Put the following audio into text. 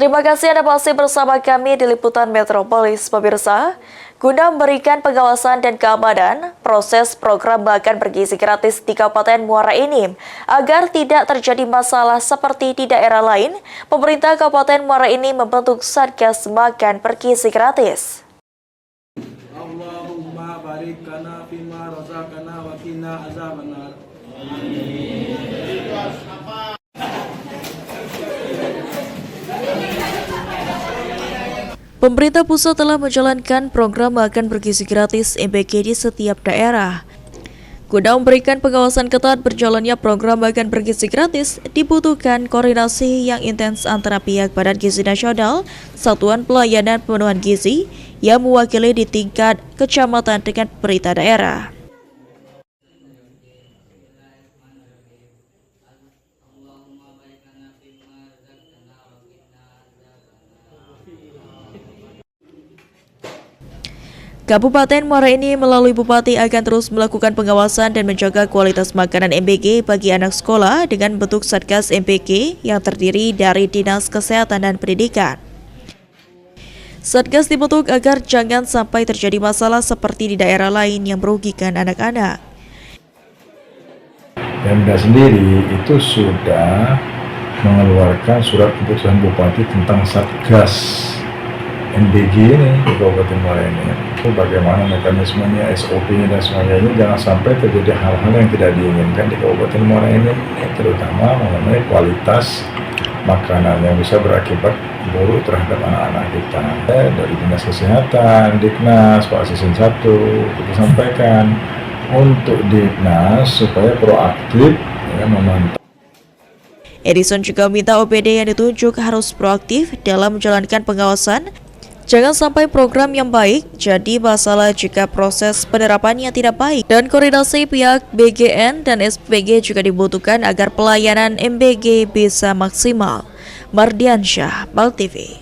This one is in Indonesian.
Terima kasih Anda masih bersama kami di Liputan Metropolis, pemirsa. Guna memberikan pengawasan dan keamanan, proses program makan bergizi gratis di Kabupaten Muara Enim agar tidak terjadi masalah seperti di daerah lain, pemerintah Kabupaten Muara Enim membentuk Satgas Makan Bergizi Gratis. Allahumma barik lana fima razaqtana wa qina azabannar. Pemerintah pusat telah menjalankan program makan bergizi gratis MBG di setiap daerah. Guna memberikan pengawasan ketat berjalannya program makan bergizi gratis, dibutuhkan koordinasi yang intens antara pihak Badan Gizi Nasional, Satuan Pelayanan Pemenuhan Gizi, yang mewakili di tingkat kecamatan dengan pemerintah daerah. Kabupaten Muara Enim melalui Bupati akan terus melakukan pengawasan dan menjaga kualitas makanan MBG bagi anak sekolah dengan bentuk Satgas MBG yang terdiri dari Dinas Kesehatan dan Pendidikan. Satgas dibentuk agar jangan sampai terjadi masalah seperti di daerah lain yang merugikan anak-anak. Pemda sendiri itu sudah mengeluarkan surat keputusan Bupati tentang Satgas MBG ini di Kabupaten Muara Enim. Bagaimana mekanismenya, SOP-nya dan sebagainya, jangan sampai terjadi hal-hal yang tidak diinginkan di Kabupaten Muara Enim, terutama mengenai kualitas makanan yang bisa berakibat buruk terhadap anak-anak kita. Dari Dinas Kesehatan, Diknas, Pak Asisten 1, kita sampaikan untuk Diknas supaya proaktif memantau. Edison juga meminta OPD yang ditunjuk harus proaktif dalam menjalankan pengawasan. Jangan sampai program yang baik jadi masalah jika proses penerapannya tidak baik, dan koordinasi pihak BGN dan SPG juga dibutuhkan agar pelayanan MBG bisa maksimal. Mardiansyah, BAL TV.